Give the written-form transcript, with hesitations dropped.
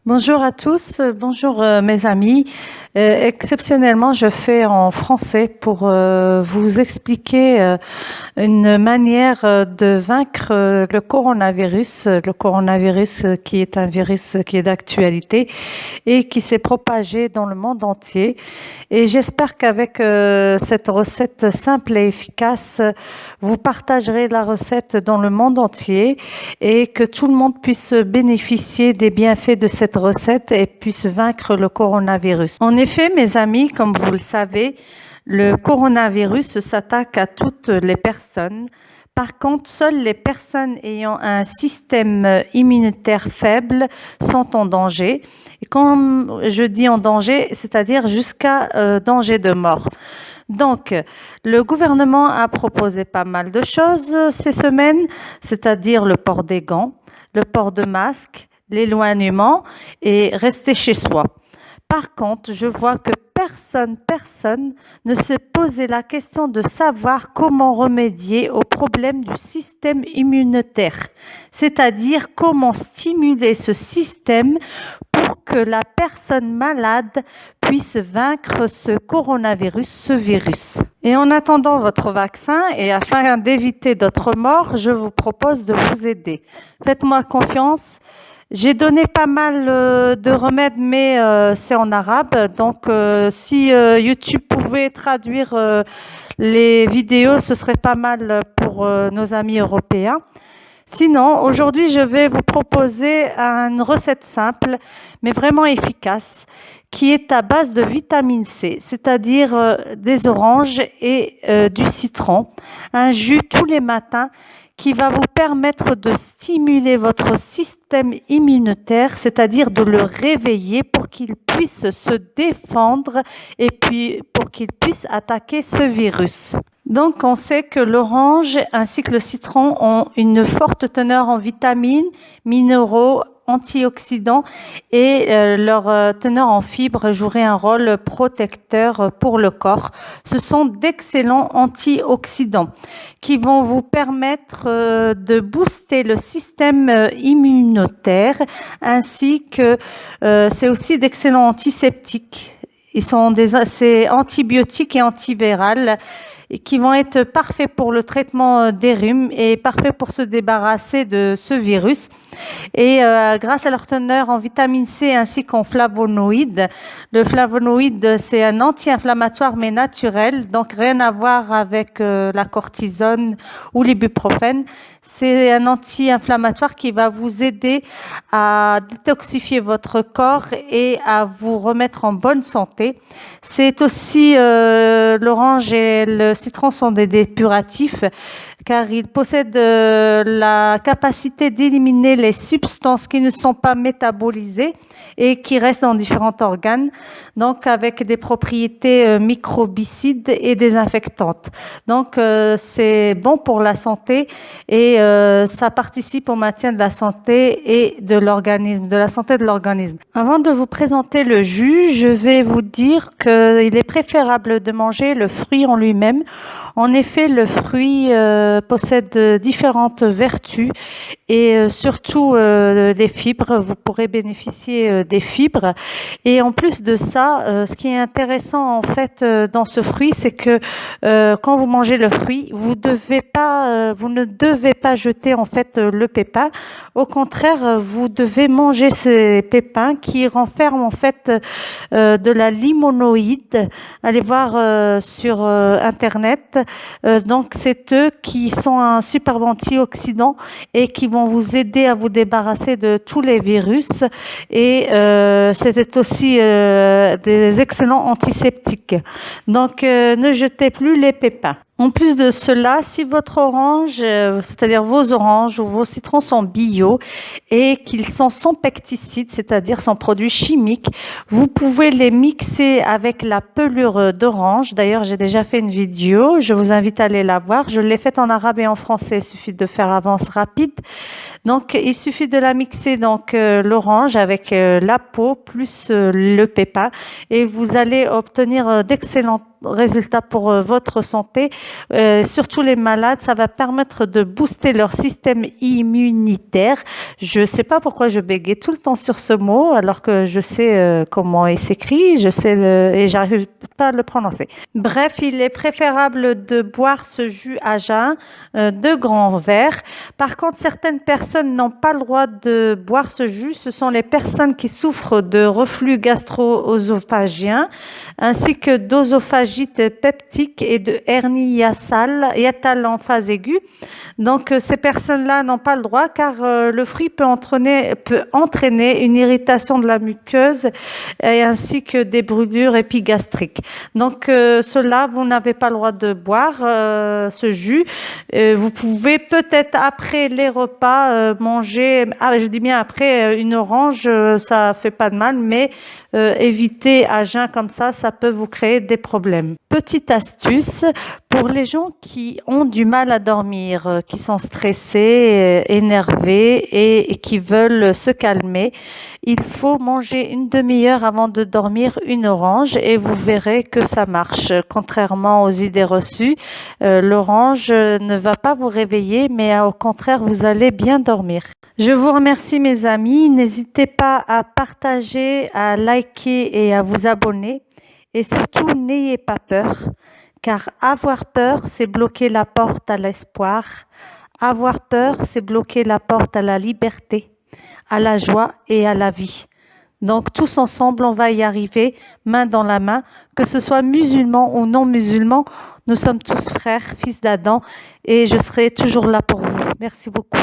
Bonjour à tous, bonjour mes amis. Exceptionnellement, je fais en français pour vous expliquer une manière de vaincre le coronavirus qui est un virus qui est d'actualité et qui s'est propagé dans le monde entier. Et j'espère qu'avec cette recette simple et efficace, vous partagerez la recette dans le monde entier et que tout le monde puisse bénéficier des bienfaits de cette recette et puisse vaincre le coronavirus. En effet, mes amis, comme vous le savez, le coronavirus s'attaque à toutes les personnes. Par contre, seules les personnes ayant un système immunitaire faible sont en danger. Et quand je dis en danger, c'est-à-dire jusqu'à danger de mort. Donc, le gouvernement a proposé pas mal de choses ces semaines, c'est-à-dire le port des gants, le port de masques, l'éloignement et rester chez soi. Par contre, je vois que personne ne s'est posé la question de savoir comment remédier au problème du système immunitaire, c'est-à-dire comment stimuler ce système pour que la personne malade puisse vaincre ce coronavirus, ce virus. Et en attendant votre vaccin et afin d'éviter d'autres morts, je vous propose de vous aider. Faites-moi confiance. J'ai donné pas mal de remèdes, mais c'est en arabe. Donc, si YouTube pouvait traduire les vidéos, ce serait pas mal pour nos amis européens. Sinon, aujourd'hui, je vais vous proposer une recette simple, mais vraiment efficace, qui est à base de vitamine C, c'est-à-dire des oranges et du citron. Un jus tous les matins qui va vous permettre de stimuler votre système immunitaire, c'est-à-dire de le réveiller pour qu'il puisse se défendre et puis pour qu'il puisse attaquer ce virus. Donc, on sait que l'orange ainsi que le citron ont une forte teneur en vitamines, minéraux, antioxydants et leur teneur en fibres jouerait un rôle protecteur pour le corps. Ce sont d'excellents antioxydants qui vont vous permettre de booster le système immunitaire ainsi que c'est aussi d'excellents antiseptiques. C'est antibiotiques et antivirales et qui vont être parfaits pour le traitement des rhumes et parfaits pour se débarrasser de ce virus. Et grâce à leur teneur en vitamine C ainsi qu'en flavonoïdes, le flavonoïde c'est un anti-inflammatoire mais naturel, donc rien à voir avec la cortisone ou l'ibuprofène. C'est un anti-inflammatoire qui va vous aider à détoxifier votre corps et à vous remettre en bonne santé. C'est aussi l'orange et le citron sont des dépuratifs car ils possèdent la capacité d'éliminer les substances qui ne sont pas métabolisées et qui restent dans différents organes, donc avec des propriétés microbicides et désinfectantes. Donc c'est bon pour la santé et ça participe au maintien de la santé et de l'organisme, de la santé de l'organisme. Avant de vous présenter le jus, je vais vous dire qu'il est préférable de manger le fruit en lui-même. En effet, le fruit possède différentes vertus et surtout des fibres. Vous pourrez bénéficier des fibres. Et en plus de ça, ce qui est intéressant en fait dans ce fruit, c'est que quand vous mangez le fruit, vous ne devez pas jeter en fait le pépin. Au contraire, vous devez manger ces pépins qui renferment en fait de la limonoïde. Allez voir sur Internet. Donc, c'est eux qui sont un superbe antioxydant et qui vont vous aider à vous débarrasser de tous les virus. Et c'était aussi des excellents antiseptiques. Donc, ne jetez plus les pépins. En plus de cela, si votre orange, c'est-à-dire vos oranges ou vos citrons sont bio et qu'ils sont sans pesticides, c'est-à-dire sans produits chimiques, vous pouvez les mixer avec la pelure d'orange. D'ailleurs, j'ai déjà fait une vidéo, je vous invite à aller la voir. Je l'ai faite en arabe et en français, il suffit de faire avance rapide. Donc, il suffit de la mixer, donc l'orange avec la peau plus le pépin et vous allez obtenir d'excellentes résultat pour votre santé, surtout les malades. Ça va permettre de booster leur système immunitaire. Je ne sais pas pourquoi je bégaye tout le temps sur ce mot, alors que je sais comment il s'écrit, et j'arrive pas à le prononcer. Bref, il est préférable de boire ce jus à jeun, 2 grands verres. Par contre, certaines personnes n'ont pas le droit de boire ce jus. Ce sont les personnes qui souffrent de reflux gastro-œsophagien, ainsi que d'œsophagite peptique et de hernie hiatale en phase aiguë. Donc, ces personnes-là n'ont pas le droit, car le fruit peut entraîner une irritation de la muqueuse et ainsi que des brûlures épigastriques. Donc, cela, vous n'avez pas le droit de boire ce jus. Vous pouvez peut-être après les repas manger, je dis bien après, une orange, ça fait pas de mal, mais éviter à jeun comme ça peut vous créer des problèmes. Petite astuce pour les gens qui ont du mal à dormir, qui sont stressés, énervés et qui veulent se calmer, il faut manger une demi-heure avant de dormir une orange et vous verrez que ça marche. Contrairement aux idées reçues, l'orange ne va pas vous réveiller, mais au contraire, vous allez bien dormir. Je vous remercie mes amis. N'hésitez pas à partager, à liker et à vous abonner. Et surtout, n'ayez pas peur, car avoir peur, c'est bloquer la porte à l'espoir. Avoir peur, c'est bloquer la porte à la liberté, à la joie et à la vie. Donc tous ensemble, on va y arriver, main dans la main, que ce soit musulman ou non musulman, nous sommes tous frères, fils d'Adam, et je serai toujours là pour vous. Merci beaucoup.